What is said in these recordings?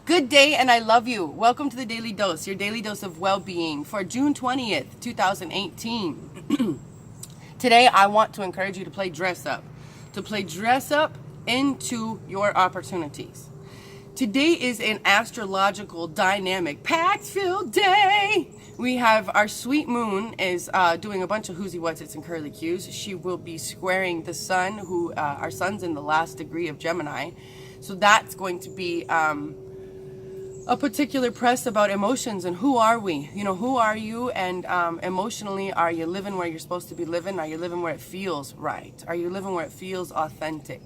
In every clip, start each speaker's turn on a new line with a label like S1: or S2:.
S1: Good day, and I love you. Welcome to the Daily Dose, your daily dose of well-being for June 20th, 2018. Today, I want to encourage you to play dress up, into your opportunities. Today is an astrological dynamic, pact-filled day. We have our sweet moon is doing a bunch of who's-y, what's-its, and curly cues. She will be squaring the sun, our sun's in the last degree of Gemini. So that's going to be a particular press about emotions and who are we? You know, who are you? And emotionally, are you living where you're supposed to be living? Are you living where it feels right? Are you living where it feels authentic?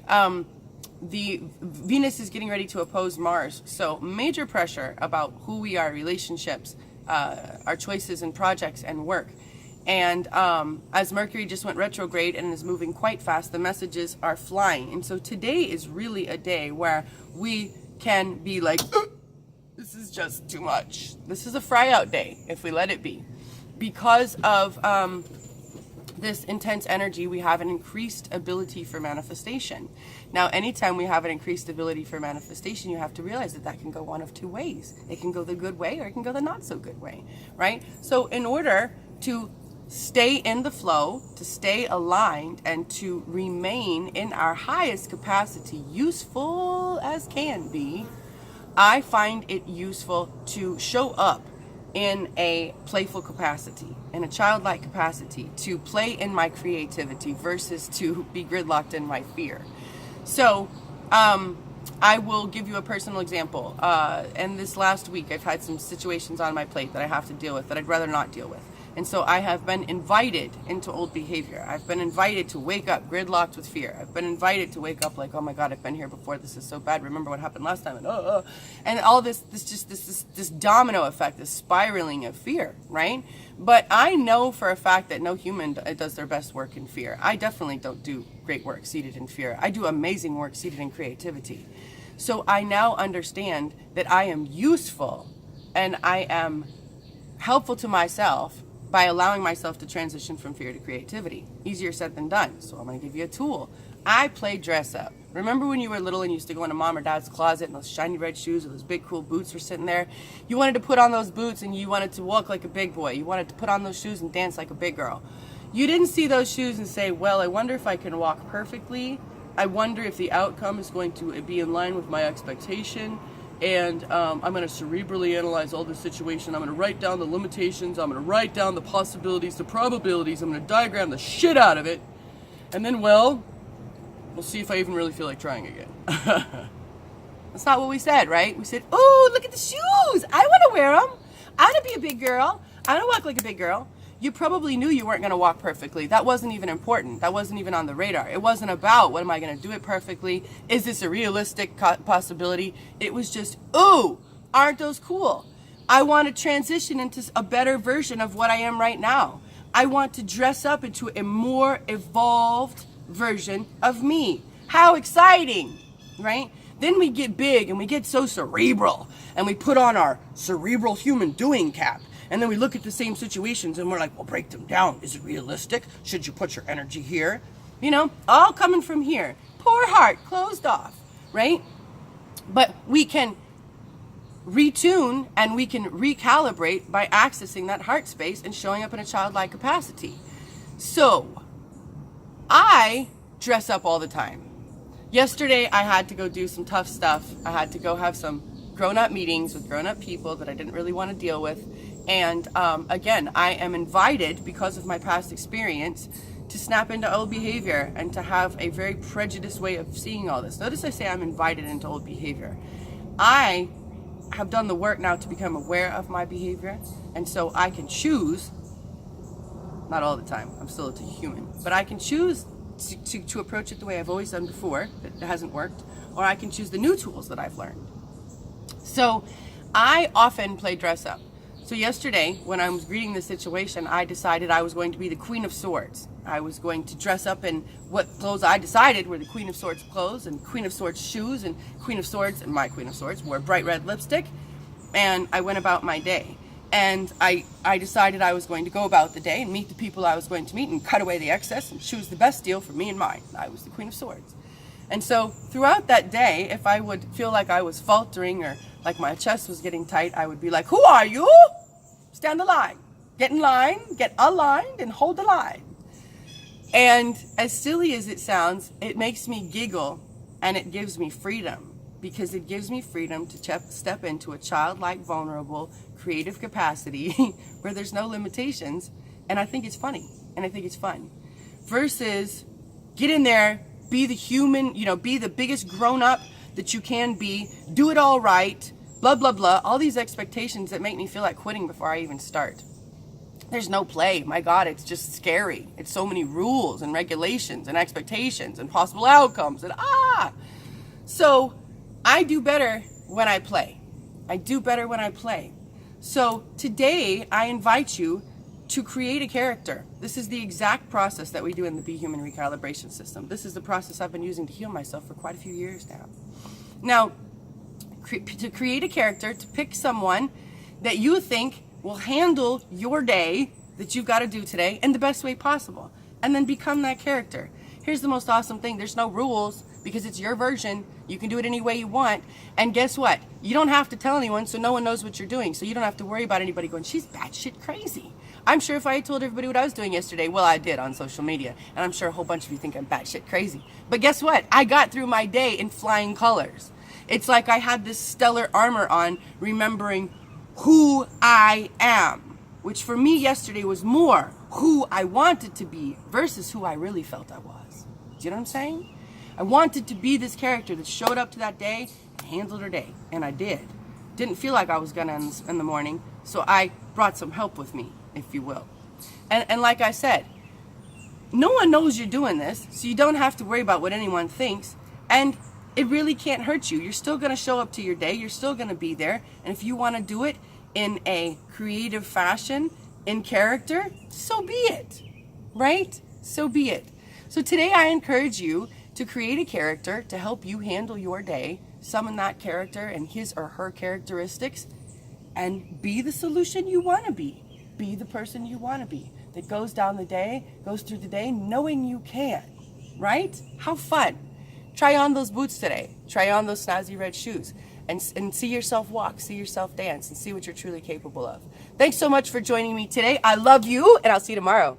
S1: The Venus is getting ready to oppose Mars, so major pressure about who we are, relationships, our choices and projects and work. And as Mercury just went retrograde and is moving quite fast, the messages are flying. And so today is really a day where we can be like, this is just too much. This is a fry out day if we let it be. Because of this intense energy, we have an increased ability for manifestation. Now, anytime we have an increased ability for manifestation, you have to realize that that can go one of two ways. It can go the good way or it can go the not so good way, right? So in order to stay in the flow, to stay aligned, and to remain in our highest capacity, useful as can be, I find it useful to show up in a playful capacity, in a childlike capacity, to play in my creativity versus to be gridlocked in my fear. So I will give you a personal example. And this last week, I've had some situations on my plate that I have to deal with that I'd rather not deal with. And so I have been invited into old behavior. I've been invited to wake up gridlocked with fear. I've been invited to wake up like, oh my God, I've been here before. This is so bad. Remember what happened last time? And all this domino effect, this spiraling of fear, right? But I know for a fact that no human does their best work in fear. I definitely don't do great work seated in fear. I do amazing work seated in creativity. So I now understand that I am useful and I am helpful to myself by allowing myself to transition from fear to creativity. Easier said than done. So I'm going to give you a tool. I play dress up. Remember when you were little and you used to go into mom or dad's closet and those shiny red shoes or those big cool boots were sitting there? You wanted to put on those boots and you wanted to walk like a big boy. You wanted to put on those shoes and dance like a big girl. You didn't see those shoes and say, well, I wonder if I can walk perfectly. I wonder if the outcome is going to be in line with my expectation. And I'm going to cerebrally analyze all this situation. I'm going to write down the limitations. I'm going to write down the possibilities, the probabilities. I'm going to diagram the shit out of it. And then, well, we'll see if I even really feel like trying again. That's not what we said, right? We said, oh, look at the shoes. I want to wear them. I want to be a big girl. I want to walk like a big girl. You probably knew you weren't going to walk perfectly. That wasn't even important. That wasn't even on the radar. It wasn't about, what am I going to do it perfectly? Is this a realistic possibility? It was just, ooh, aren't those cool? I want to transition into a better version of what I am right now. I want to dress up into a more evolved version of me. How exciting, right? Then we get big and we get so cerebral and we put on our cerebral human doing cap. And then we look at the same situations and we're like, well, break them down. Is it realistic? Should you put your energy here? You know, all coming from here. Poor heart, closed off, right? But we can retune and we can recalibrate by accessing that heart space and showing up in a childlike capacity. So I dress up all the time. Yesterday, I had to go do some tough stuff. I had to go have some grown-up meetings with grown-up people that I didn't really want to deal with. And again, I am invited, because of my past experience, to snap into old behavior and to have a very prejudiced way of seeing all this. Notice I say I'm invited into old behavior. I have done the work now to become aware of my behavior, and so I can choose, not all the time, I'm still a human, but I can choose to approach it the way I've always done before, that hasn't worked, or I can choose the new tools that I've learned. So I often play dress up. So yesterday, when I was reading the situation, I decided I was going to be the Queen of Swords. I was going to dress up in what clothes I decided were the Queen of Swords clothes and Queen of Swords shoes, and Queen of Swords, and my Queen of Swords wore bright red lipstick, and I went about my day. And I decided I was going to go about the day and meet the people I was going to meet and cut away the excess and choose the best deal for me and mine. I was the Queen of Swords. And so throughout that day, if I would feel like I was faltering or like my chest was getting tight, I would be like, who are you? Stand the line. Get in line, get aligned, and hold the line. And as silly as it sounds, it makes me giggle and it gives me freedom, because it gives me freedom to step into a childlike, vulnerable, creative capacity where there's no limitations. And I think it's funny and I think it's fun. Versus get in there, be the human, be the biggest grown up that you can be, do it all right, blah, blah, blah. All these expectations that make me feel like quitting before I even start. There's no play. My God, it's just scary. It's so many rules and regulations and expectations and possible outcomes and So I do better when I play. I do better when I play. So today I invite you to create a character. This is the exact process that we do in the BeHUMAN Recalibration System. This is the process I've been using to heal myself for quite a few years now. Now, to create a character, to pick someone that you think will handle your day that you've got to do today in the best way possible, and then become that character. Here's the most awesome thing. There's no rules, because it's your version. You can do it any way you want. And guess what? You don't have to tell anyone, so no one knows what you're doing. So you don't have to worry about anybody going, she's batshit crazy. I'm sure if I had told everybody what I was doing yesterday, well, I did on social media, and I'm sure a whole bunch of you think I'm batshit crazy. But guess what? I got through my day in flying colors. It's like I had this stellar armor on, remembering who I am, which for me yesterday was more who I wanted to be versus who I really felt I was. Do you know what I'm saying? I wanted to be this character that showed up to that day and handled her day, and I did. Didn't feel like I was gonna in the morning, so I brought some help with me, if you will. And like I said, no one knows you're doing this, so you don't have to worry about what anyone thinks, and it really can't hurt you. You're still gonna show up to your day, you're still gonna be there, and if you wanna do it in a creative fashion, in character, so be it, right? So be it. So today I encourage you to create a character to help you handle your day, summon that character and his or her characteristics, and be the solution you want to be. Be the person you want to be, that goes through the day knowing you can, right? How fun. Try on those boots today. Try on those snazzy red shoes and see yourself walk, see yourself dance, and see what you're truly capable of. Thanks so much for joining me today. I love you, and I'll see you tomorrow.